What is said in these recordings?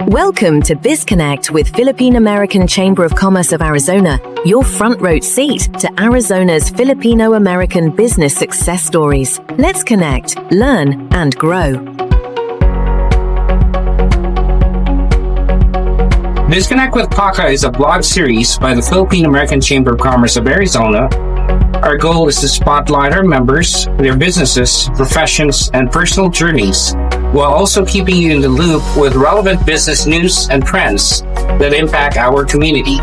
Welcome to BizConnect with Philippine American Chamber of Commerce of Arizona, your front row seat to Arizona's Filipino-American business success stories. Let's connect, learn, and grow. BizConnect with PACCA is a blog series by the Philippine American Chamber of Commerce of Arizona. Our goal is to spotlight our members, their businesses, professions, and personal journeys, while also keeping you in the loop with relevant business news and trends that impact our community.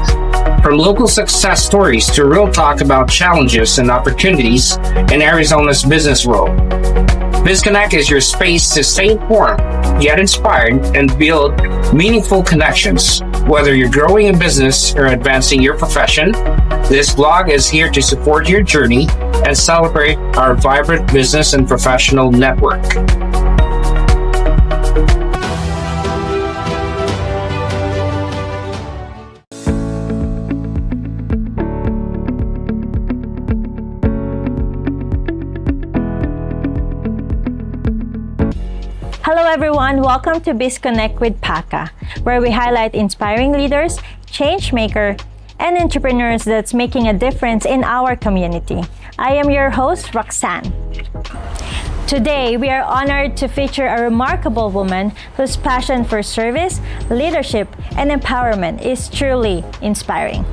From local success stories to real talk about challenges and opportunities in Arizona's business world. BizConnect is your space to stay informed, get inspired, and build meaningful connections. Whether you're growing a business or advancing your profession, this blog is here to support your journey and celebrate our vibrant business and professional network. Hello everyone, welcome to BizConnect with PACCA, where we highlight inspiring leaders, change makers, and entrepreneurs that's making a difference in our community. I am your host, Roxanne. Today, we are honored to feature a remarkable woman whose passion for service, leadership, and empowerment is truly inspiring.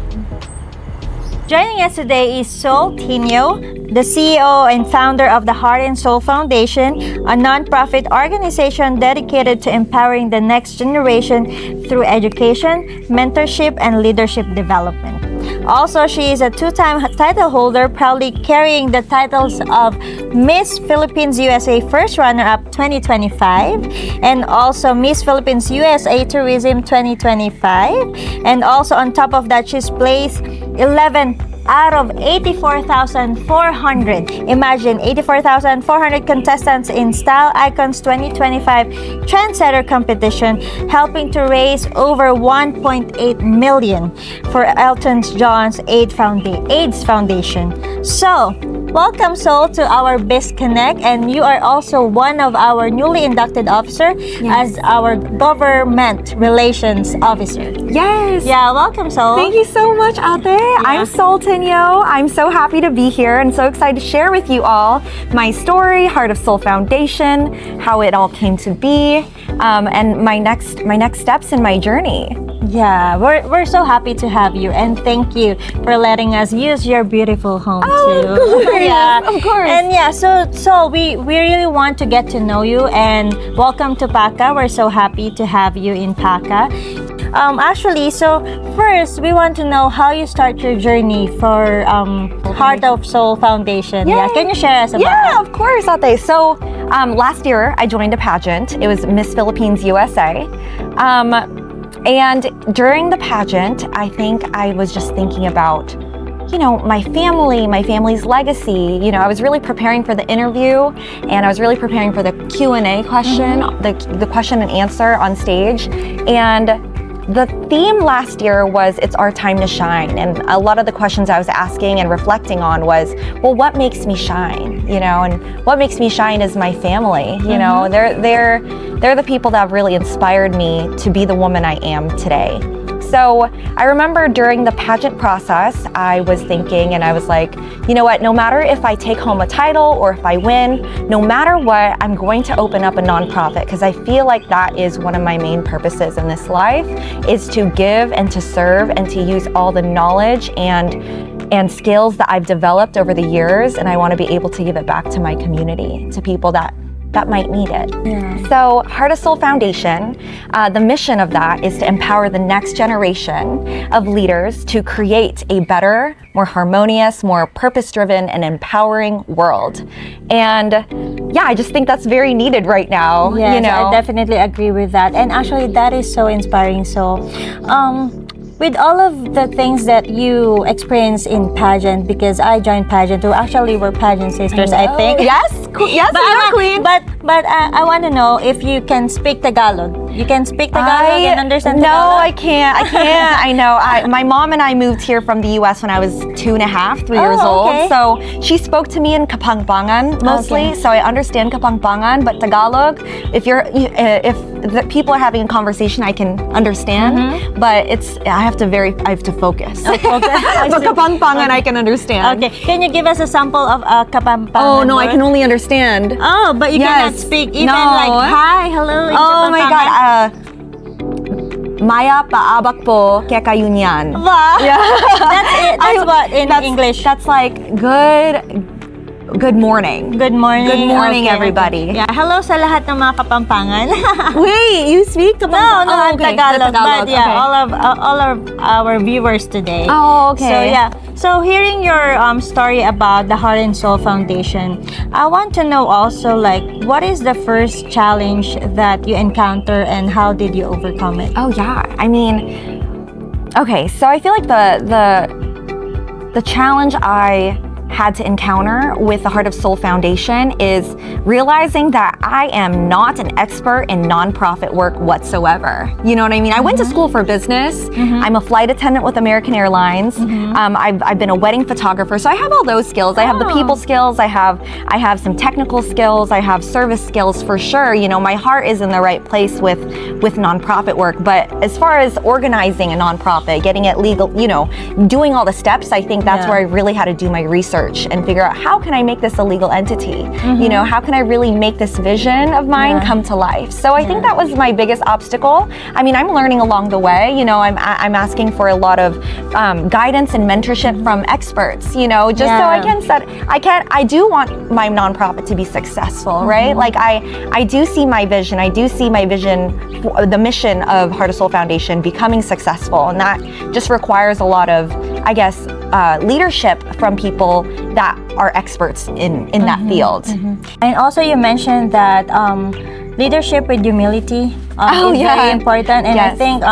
Joining us today is Sol Tino, the CEO and founder of the Heart and Soul Foundation, a nonprofit organization dedicated to empowering the next generation through education, mentorship, and leadership development. Also, she is a two-time title holder, proudly carrying the titles of Miss Philippines USA First Runner-Up 2025 and also Miss Philippines USA Tourism 2025. And also on top of that, she's placed 11 out of 84,400. Imagine 84,400 contestants in Style Icons 2025 Trendsetter competition, helping to raise over 1.8 million for Elton John's AIDS Foundation. So, welcome Sol to our BizConnect, and you are also one of our newly inducted officer as our government relations officer. Yes. Yeah, welcome Sol. Thank you so much, Ate. Yeah. I'm Sol Tino. I'm so happy to be here and so excited to share with you all my story, Heart of Soul Foundation, how it all came to be, and my next steps in my journey. Yeah, we're so happy to have you, and thank you for letting us use your beautiful home too. Of course, Yeah, of course. And yeah, so we really want to get to know you, and welcome to PACCA. We're so happy to have you in PACCA. Actually, so first we want to know how you start your journey for Heart of Soul Foundation. Yay. Yeah, can you share us about that? Yeah, of course, Ate. So last year I joined a pageant. It was Miss Philippines USA. And during the pageant, I think I was just thinking about, my family's legacy. I was really preparing for the interview, and I was really preparing for the Q&A question, the question and answer on stage. And the theme last year was It's Our Time to Shine. And a lot of the questions I was asking and reflecting on was, well, what makes me shine? And what makes me shine is my family. They're the people that have really inspired me to be the woman I am today. So I remember during the pageant process, I was thinking, and I was like, you know what, no matter if I take home a title or if I win, no matter what, I'm going to open up a nonprofit, because I feel like that is one of my main purposes in this life, is to give and to serve and to use all the knowledge and skills that I've developed over the years, and I want to be able to give it back to my community, to people that might need it. Yeah. So Heart of Soul Foundation, the mission of that is to empower the next generation of leaders to create a better, more harmonious, more purpose-driven, and empowering world. And yeah, I just think that's very needed right now. Yes, I definitely agree with that. And actually, that is so inspiring. So, with all of the things that you experience in pageant, because I joined pageant too. Actually, we're pageant sisters, I think. Yes, yes, but you're a queen. But I want to know if you can speak Tagalog. You can speak Tagalog and understand Tagalog? No, I can't. I know. My mom and I moved here from the U.S. when I was 2.5, 3 years okay. old. So she spoke to me in Kapampangan mostly. Okay. So I understand Kapampangan, but Tagalog, if the people are having a conversation, I can understand. But I have to focus. Okay. But Kapampangan, I can understand. Okay. Can you give us a sample of Kapampangan? Oh no, I word? can only understand. Oh, but you cannot speak even like hi, hello in Oh my Kapampangan? God. Maya paabak po kekayunian. Wow. Yeah. That's it. That's what in English. That's like good morning. Good morning. Good morning, Okay, everybody. okay. Yeah. Hello sa lahat ng mga Kapampangan. Wait, you speak No, Kapampangan? I'm okay. Tagalog, but yeah, okay. all of our viewers today. Oh, okay. So yeah, so hearing your story about the Heart and Soul Foundation, I want to know also like what is the first challenge that you encounter and how did you overcome it? Oh yeah, I mean, okay, so I feel like the challenge I had to encounter with the Heart of Soul Foundation is realizing that I am not an expert in nonprofit work whatsoever. You know what I mean? I went to school for business. I'm a flight attendant with American Airlines. I've been a wedding photographer, so I have all those skills. I have the people skills. I have some technical skills. I have service skills for sure. You know, my heart is in the right place with nonprofit work. But as far as organizing a nonprofit, getting it legal, you know, doing all the steps, I think that's where I really had to do my research and figure out how can I make this a legal entity? You know, how can I really make this vision of mine come to life? So I think that was my biggest obstacle. I mean, I'm learning along the way. You know, I'm asking for a lot of guidance and mentorship from experts. You know, just so I do want my nonprofit to be successful, right? Like I do see my vision. I do see my vision, the mission of Heart of Soul Foundation becoming successful, and that just requires a lot of, I guess, leadership from people that are experts in that field. And also you mentioned that leadership with humility is very important, and I think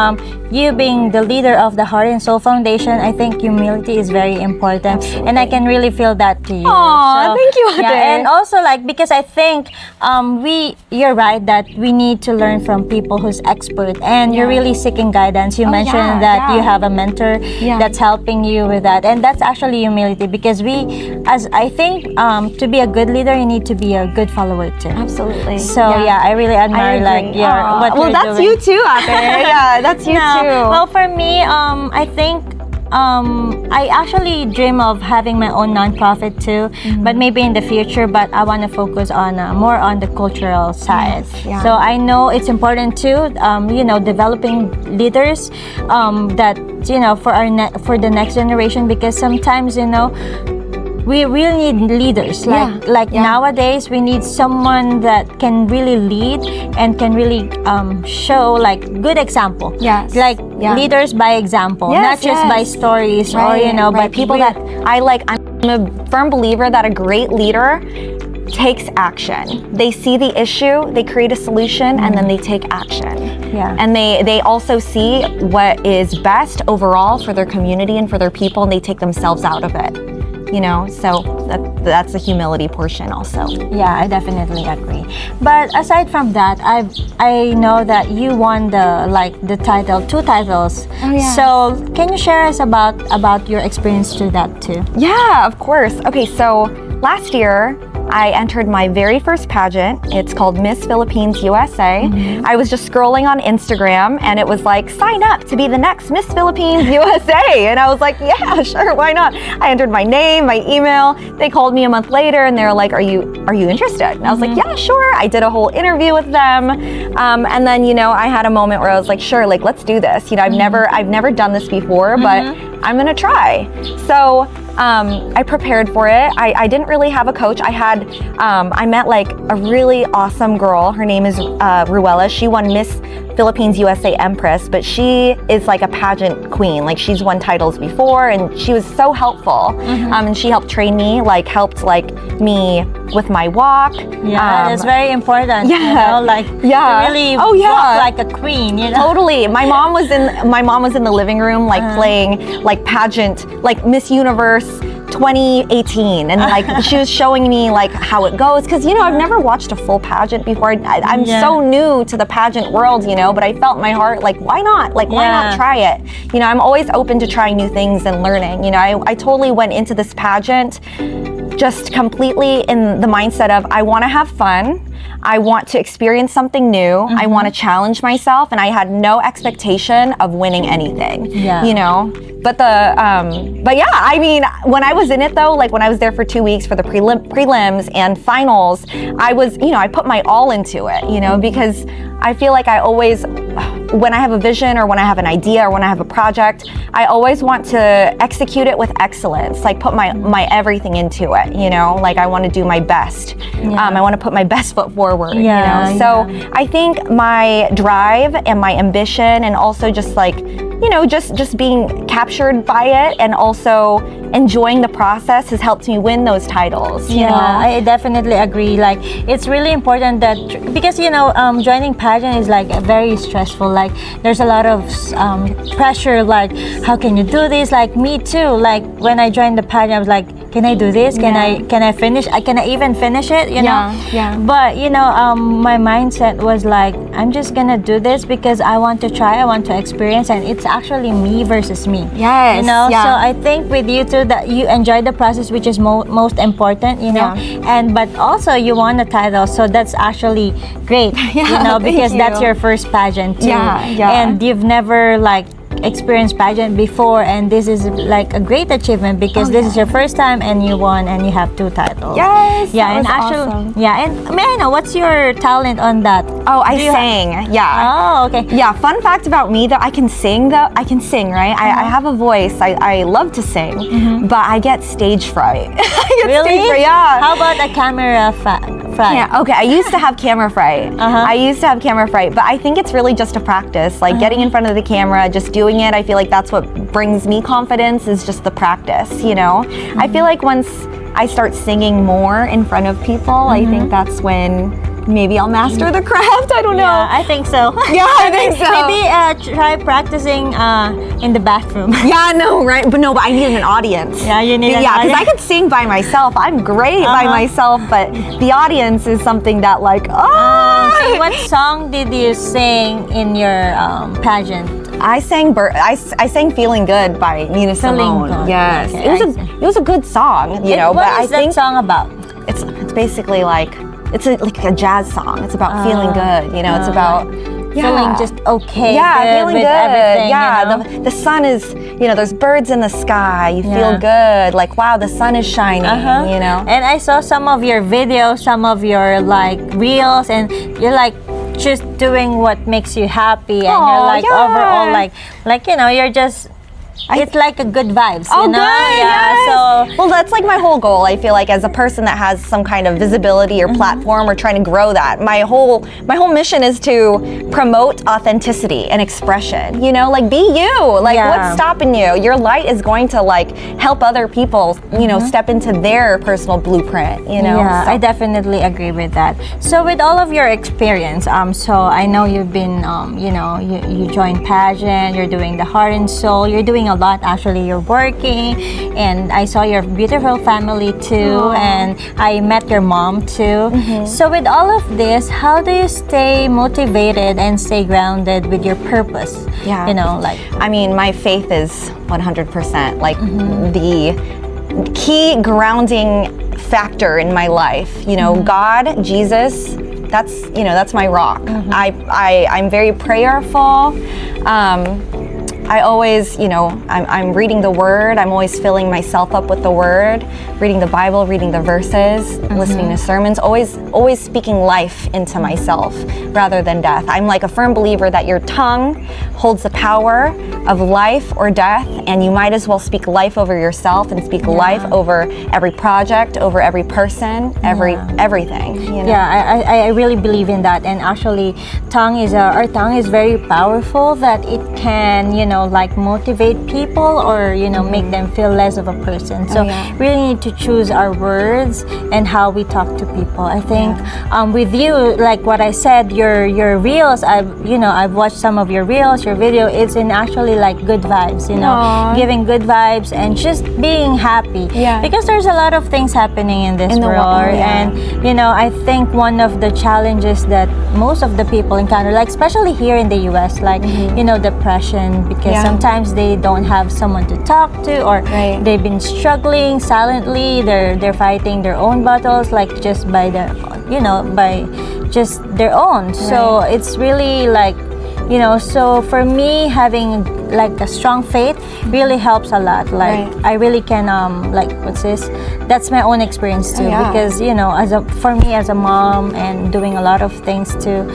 you being the leader of the Heart and Soul Foundation, I think humility is very important. Absolutely. And I can really feel that to you. Aww, thank you, Ate. Yeah, and also like because I think you're right that we need to learn from people who's expert, and you're really seeking guidance. You mentioned that you have a mentor that's helping you with that, and that's actually humility, because I think to be a good leader, you need to be a good follower too. Absolutely. So I really admire like what that's doing. you too, Ate. Yeah, that's you too. Well, for me, I think I actually dream of having my own nonprofit too, but maybe in the future. But I want to focus on more on the cultural side. So I know it's important too. You know, developing leaders that for the next generation, because sometimes we really need leaders. Nowadays, we need someone that can really lead and can really show like good example. Leaders by example, not just by stories or by people that I like. I'm a firm believer that a great leader takes action. They see the issue, they create a solution, and then they take action. And they also see what is best overall for their community and for their people, and they take themselves out of it. You know, so that's the humility portion also. Yeah, I definitely agree. But aside from that, I know that you won the title, 2 titles. Oh yeah. So can you share us about your experience to that too? Yeah, of course. Okay, so last year I entered my very first pageant. It's called Miss Philippines USA. I was just scrolling on Instagram and it was like, sign up to be the next Miss Philippines USA. And I was like, yeah, sure, why not? I entered my name, my email. They called me a month later and they were like, are you interested? And I was like, yeah, sure. I did a whole interview with them. And then, I had a moment where I was like, sure, like, let's do this. I've never done this before, but I'm gonna try. So I prepared for it. I didn't really have a coach. I met like a really awesome girl. Her name is Ruella. She won Miss Philippines USA Empress, but she is like a pageant queen. Like she's won titles before, and she was so helpful. And she helped train me, helped me with my walk. Yeah, it's very important. To really walk like a queen. Totally. My mom was in the living room, playing like pageant, like Miss Universe 2018, and like she was showing me like how it goes, because I've never watched a full pageant before. I'm so new to the pageant world, but I felt in my heart like, why not? Like, why not try it? I'm always open to trying new things and learning. I totally went into this pageant just completely in the mindset of, I want to have fun. I want to experience something new. I want to challenge myself, and I had no expectation of winning anything. But yeah, I mean, when I was in it though, like when I was there for 2 weeks for the prelims and finals, I was, I put my all into it, because I feel like I always, when I have a vision or when I have an idea or when I have a project, I always want to execute it with excellence, like put my everything into it, like I want to do my best. I want to put my best foot forward, So I think my drive and my ambition, and also just like, just being captured by it and also enjoying the process has helped me win those titles. I definitely agree. Like, it's really important that, because joining pageant is like very stressful. Like, there's a lot of pressure. Like, how can you do this? Like, me too. Like, when I joined the pageant, I was like, can I do this? Can I finish? Can I even finish it? But my mindset was like, I'm just gonna do this because I want to try. I want to experience, and it's actually me versus me. Yes. So I think with you too, that you enjoy the process, which is most important. And but also you won a title, so that's actually great. Because that's your first pageant too. And you've never like experienced pageant before, and this is like a great achievement because this is your first time and you won and you have 2 titles. Yes. And actually, awesome. And may I know what's your talent on that? Oh, I sang. Oh, okay. Yeah, fun fact about me though, I can sing, right? I have a voice. I love to sing, but I get stage fright. Really? Stage fright, yeah. How about a camera fright? Yeah, okay, I used to have camera fright. But I think it's really just a practice. Like getting in front of the camera, just doing it. I feel like that's what brings me confidence, is just the practice, I feel like once I start singing more in front of people, I think that's when maybe I'll master the craft. I don't know. Yeah, I think so. Yeah, I think so. Maybe try practicing in the bathroom. Yeah, no, right? But I needed an audience. Yeah, you need an because audience. I could sing by myself. I'm great by myself, but the audience is something that like, So what song did you sing in your pageant? I sang I sang "Feeling Good" by Nina Simone. Good. Yes, Okay, it was a good song, but what is that song about? It's basically like like a jazz song. It's about feeling good. It's about feeling just okay. Yeah, good feeling with good. Everything, Yeah, the sun is. There's birds in the sky. You feel good. Like, wow, the sun is shining. And I saw some of your videos, some of your like reels, and you're like just doing what makes you happy, and you're like overall like you're just. It's like a good vibes, good. Yeah. Yes. So, well, that's like my whole goal. I feel like as a person that has some kind of visibility or platform, or trying to grow that, my whole mission is to promote authenticity and expression. Like be you. Like what's stopping you? Your light is going to like help other people. Step into their personal blueprint. Yeah, So. I definitely agree with that. So with all of your experience, so I know you've been, you joined pageant. You're doing the heart and soul. You're doing a lot actually. You're working, and I saw your beautiful family too. And I met your mom too. So with all of this, how do you stay motivated and stay grounded with your purpose? I mean, my faith is 100%. Like the key grounding factor in my life. God, Jesus. That's my rock. I'm very prayerful. I always, I'm reading the Word. I'm always filling myself up with the Word, reading the Bible, reading the verses, listening to sermons, always speaking life into myself rather than death. I'm like a firm believer that your tongue holds the power of life or death, and you might as well speak life over yourself and speak life over every project, over every person, everything. Yeah, I really believe in that. And actually, our tongue is very powerful, that it can, like motivate people or, make them feel less of a person. So really need to choose our words and how we talk to people. I think with you, like what I said, your reels, I've watched some of your reels, your video, it's in actually like good vibes, giving good vibes and just being happy. Yeah. Because there's a lot of things happening in this world. And, I think one of the challenges that most of the people encounter, like especially here in the US, like, depression, because sometimes they don't have someone to talk to, or they've been struggling silently, they're fighting their own battles, like just by by just their own. So it's really like, so for me, having like a strong faith really helps a lot. Like I really can like, what's this? That's my own experience too. Because for me as a mom and doing a lot of things too,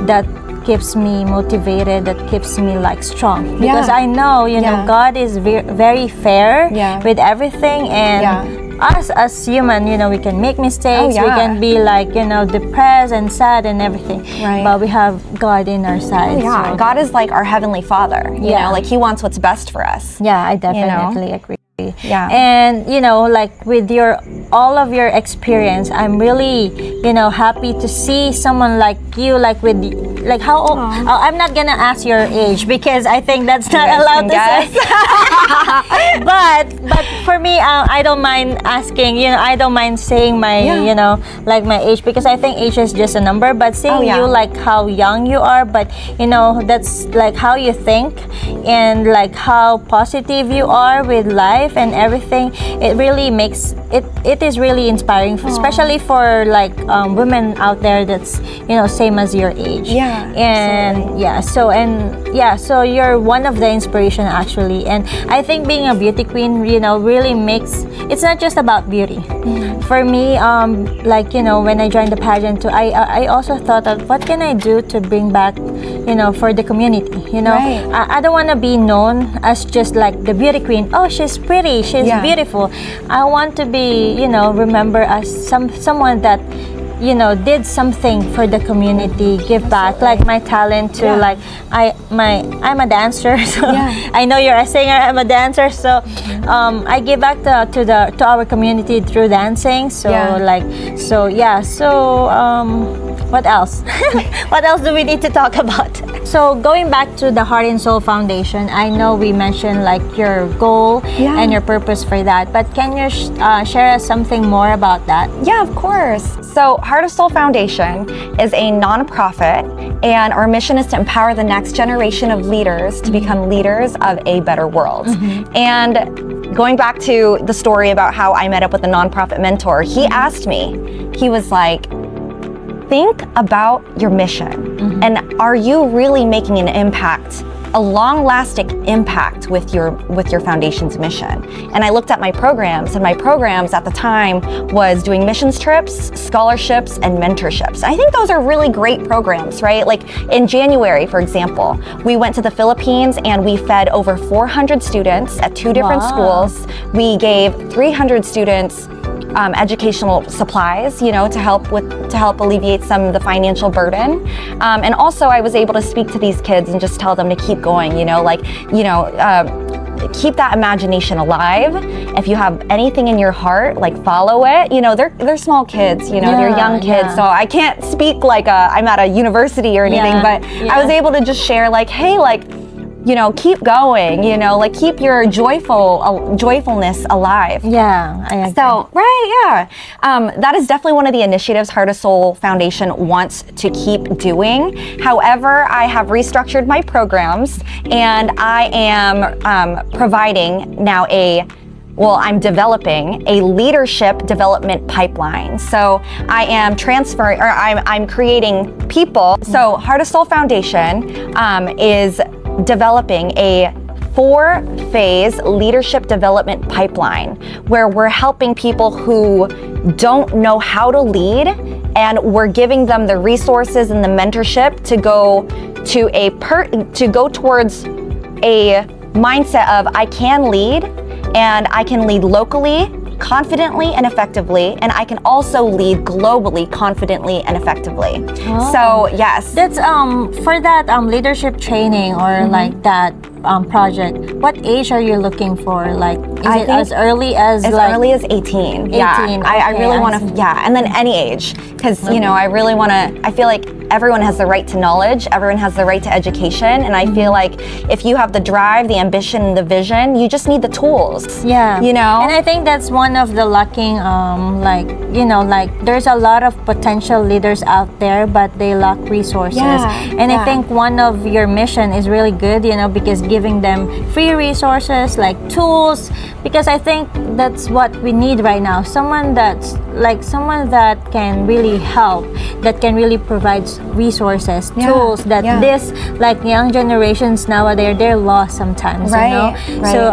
that keeps me motivated, that keeps me like strong. Because I know, God is very fair with everything, and us as human, we can make mistakes, we can be like, depressed and sad and everything, but we have God in our side. So God is like our heavenly Father, you know, like He wants what's best for us. I definitely agree. And like with all of your experience, I'm really happy to see someone like you, like with like how old. I'm not gonna ask your age because I think that's not allowed to say. but for me, I don't mind asking, I don't mind saying my like my age, because I think age is just a number, but seeing you like how young you are, but that's like how you think and like how positive you are with life and everything. It really makes it is really inspiring, especially for like women out there that's same as your age. So you're one of the inspiration actually. And I think being a beauty queen really makes, it's not just about beauty. For me, like when I joined the pageant too, I also thought of what can I do to bring back for the community. I don't want to be known as just like the beauty queen. Oh, she's pretty, she's beautiful. I want to be remember as someone that did something for the community, give back, like my talent to like I'm a dancer, so I know you're a singer, I'm a dancer, so I give back to our community through dancing. So what else? What else do we need to talk about? So going back to the Heart and Soul Foundation, I know we mentioned like your goal and your purpose for that, but can you share us something more about that? Yeah, of course. So Heart of Soul Foundation is a nonprofit, and our mission is to empower the next generation of leaders to become leaders of a better world. And going back to the story about how I met up with a nonprofit mentor, he asked me, he was like, think about your mission, and are you really making an impact, a long-lasting impact with your foundation's mission? And I looked at my programs, and my programs at the time was doing missions trips, scholarships, and mentorships. I think those are really great programs, right? Like in January, for example, we went to the Philippines and we fed over 400 students at 2 different schools. We gave 300 students educational supplies, to help alleviate some of the financial burden. And also I was able to speak to these kids and just tell them to keep going, keep that imagination alive. If you have anything in your heart, like follow it. They're small kids, they're young kids. So I can't speak like I'm at a university or anything, but I was able to just share like, hey, like, keep going, like keep your joyfulness alive. I agree. So, that is definitely one of the initiatives Heart of Soul Foundation wants to keep doing. However, I have restructured my programs, and I am providing now I'm developing a leadership development pipeline. So I am transferring, or I'm creating people. So Heart of Soul Foundation is developing a 4-phase leadership development pipeline where we're helping people who don't know how to lead, and we're giving them the resources and the mentorship to go towards a mindset of I can lead, and I can lead locally, confidently and effectively, and I can also lead globally, confidently and effectively. So yes, that's for that leadership training or like that project, what age are you looking for? Like, is I it think as early as early as 18. Yeah, 18, I okay, really I want to. see. Yeah, and then any age, because you know, I really want to. I feel like everyone has the right to knowledge. Everyone has the right to education, and I feel like if you have the drive, the ambition, and the vision, you just need the tools. Yeah, you know. and I think that's one of the lacking. Like, you know, like there's a lot of potential leaders out there, but they lack resources. And I think one of your mission is really good, you know, because giving them free resources like tools, because I think that's what we need right now. Someone that can really help, that can really provide resources, tools that this like young generations nowadays, they're lost sometimes, you know. So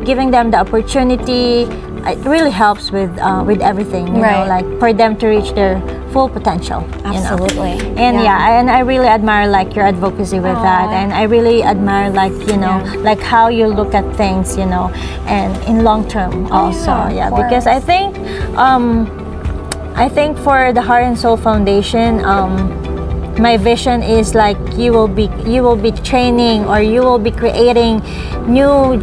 giving them the opportunity, it really helps with everything, you know, like for them to reach their full potential. Absolutely. You know? And and I really admire like your advocacy with that, and I really admire like, you know, like how you look at things, you know, and in long term also. Because I think for the Heart and Soul Foundation, my vision is like you will be training, or you will be creating new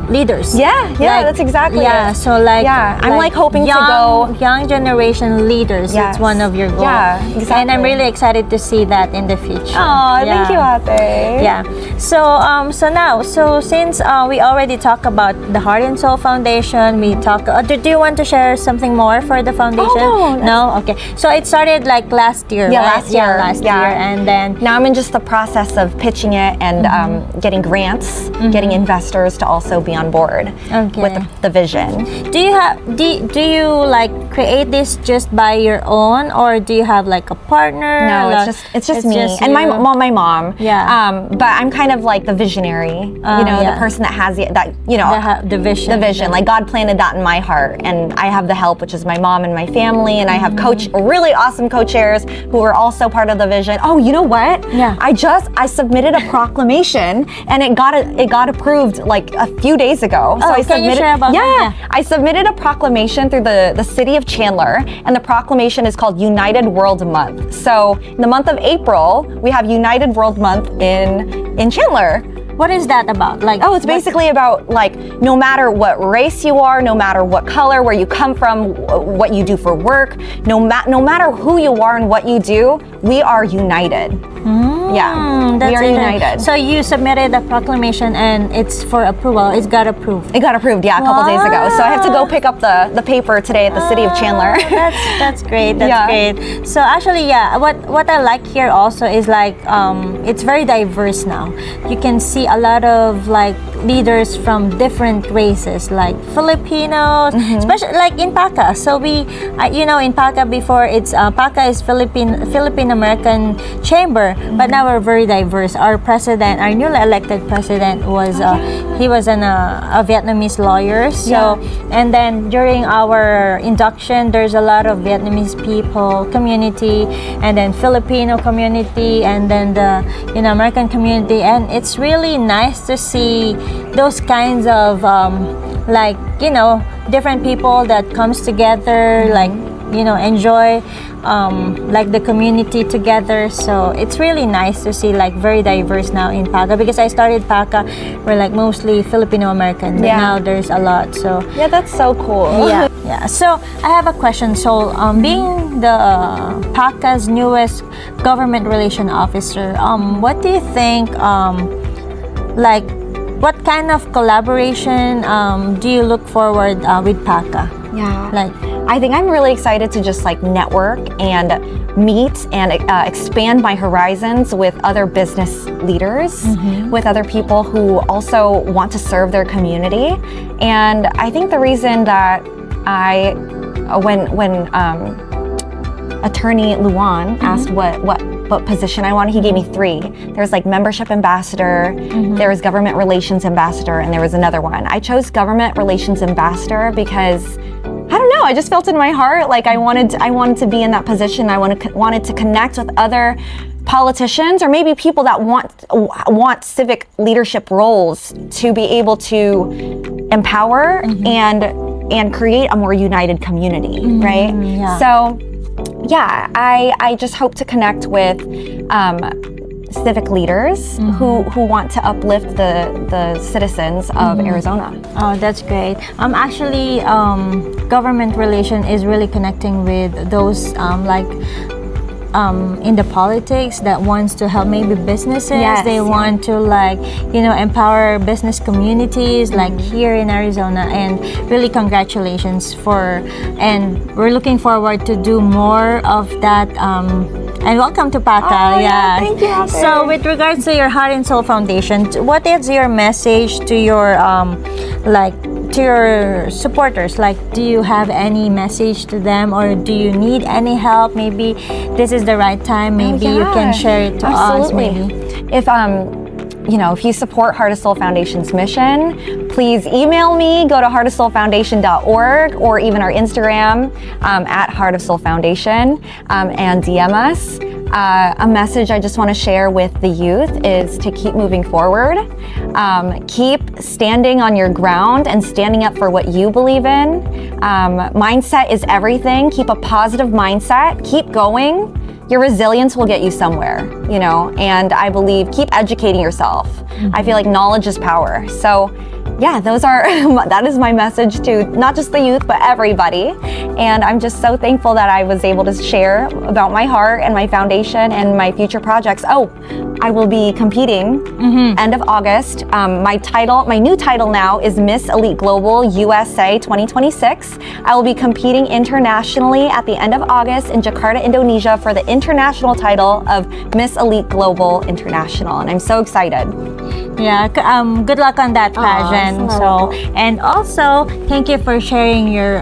leaders. That's exactly it. So like I'm like hoping young, to go young generation leaders. It's one of your goals. And I'm really excited to see that in the future. Oh, thank you, Ate. So since we already talked about the Heart and Soul Foundation, we talk. Do you want to share something more for the foundation? No. Okay. So it started like last year. Last year, and then now I'm in just the process of pitching it and getting grants, getting investors to also be on board with the vision. Do you like create this just by your own, or do you have like a partner? No, it's just me and my mom. But I'm kind of like the visionary, the person that has the vision. The vision, like God planted that in my heart, and I have the help, which is my mom and my family, and I have really awesome co-chairs who are also part of the vision. Oh, you know what? I submitted a proclamation, and it got approved like a few days ago. So can you share about that? I submitted a proclamation through the city of Chandler, and the proclamation is called United World Month. So in the month of April, we have United World Month in Chandler. What is that about? Like, it's basically about like no matter what race you are, no matter what color, where you come from, what you do for work, no matter who you are and what you do, we are united. We are united. So you submitted a proclamation, and it's for approval. It got approved. It got approved, a couple days ago. So I have to go pick up the paper today at the city of Chandler. That's great. That's great. So actually, what I like here also is like it's very diverse now. You can see a lot of like leaders from different races, like Filipinos, especially like in PACCA. So we, in PACCA before, it's PACCA is Philippine American Chamber, but now we're very diverse. Our president, our newly elected president, was he was a Vietnamese lawyer. So and then during our induction, there's a lot of Vietnamese people community, and then Filipino community, and then the American community, and it's really nice to see those kinds of different people that comes together, like enjoy like the community together. So it's really nice to see like very diverse now in PACCA, because I started PACCA, we're like mostly Filipino American, but now there's a lot. So that's so cool. So I have a question. So being the PACCA's newest government relation officer, what do you think, like what kind of collaboration do you look forward with PACCA? I think I'm really excited to just like network and meet and expand my horizons with other business leaders, with other people who also want to serve their community. And I think the reason that when Attorney Luan asked what position I wanted, he gave me 3. There's like membership ambassador, there was government relations ambassador, and there was another one. I chose government relations ambassador because I don't know, I just felt in my heart like I wanted to be in that position. I wanted to connect with other politicians, or maybe people that want civic leadership roles, to be able to empower and create a more united community, right? So I just hope to connect with civic leaders who want to uplift the citizens of Arizona. Oh, that's great. Actually, government relation is really connecting with those in the politics that wants to help maybe businesses. They want to empower business communities like here in Arizona, and really congratulations and we're looking forward to do more of that. And welcome to PACCA. Thank you, Heather. So with regards to your Heart and Soul Foundation, what is your message to your to your supporters? Like, do you have any message to them, or do you need any help? Maybe this is the right time. Maybe you can share it to us. Maybe if you support Heart of Soul Foundation's mission, please email me. Go to heartofsoulfoundation.org, or even our Instagram at Heart of Soul Foundation, and DM us. A message I just want to share with the youth is to keep moving forward. Keep standing on your ground and standing up for what you believe in. Mindset is everything. Keep a positive mindset. Keep going. Your resilience will get you somewhere, and I believe keep educating yourself. I feel like knowledge is power. So that is my message to not just the youth, but everybody. And I'm just so thankful that I was able to share about my heart and my foundation and my future projects. Oh, I will be competing end of August. My new title now is Miss Elite Global USA 2026. I will be competing internationally at the end of August in Jakarta, Indonesia for the international title of Miss Elite Global International. And I'm so excited. Yeah, good luck on that pageant. And also, thank you for sharing your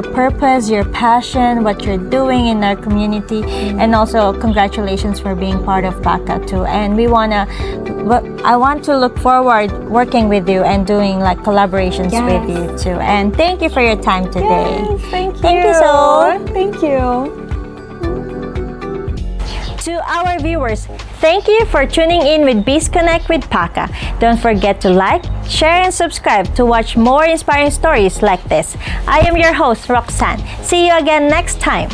purpose, your passion, what you're doing in our community, and also congratulations for being part of PACCA too. And I want to look forward working with you and doing collaborations with you too. And thank you for your time today. Yes, thank you. Thank you, Sol. Thank you. To our viewers, thank you for tuning in with BizConnect with PACCA. Don't forget to like, share, and subscribe to watch more inspiring stories like this. I am your host, Roxanne. See you again next time.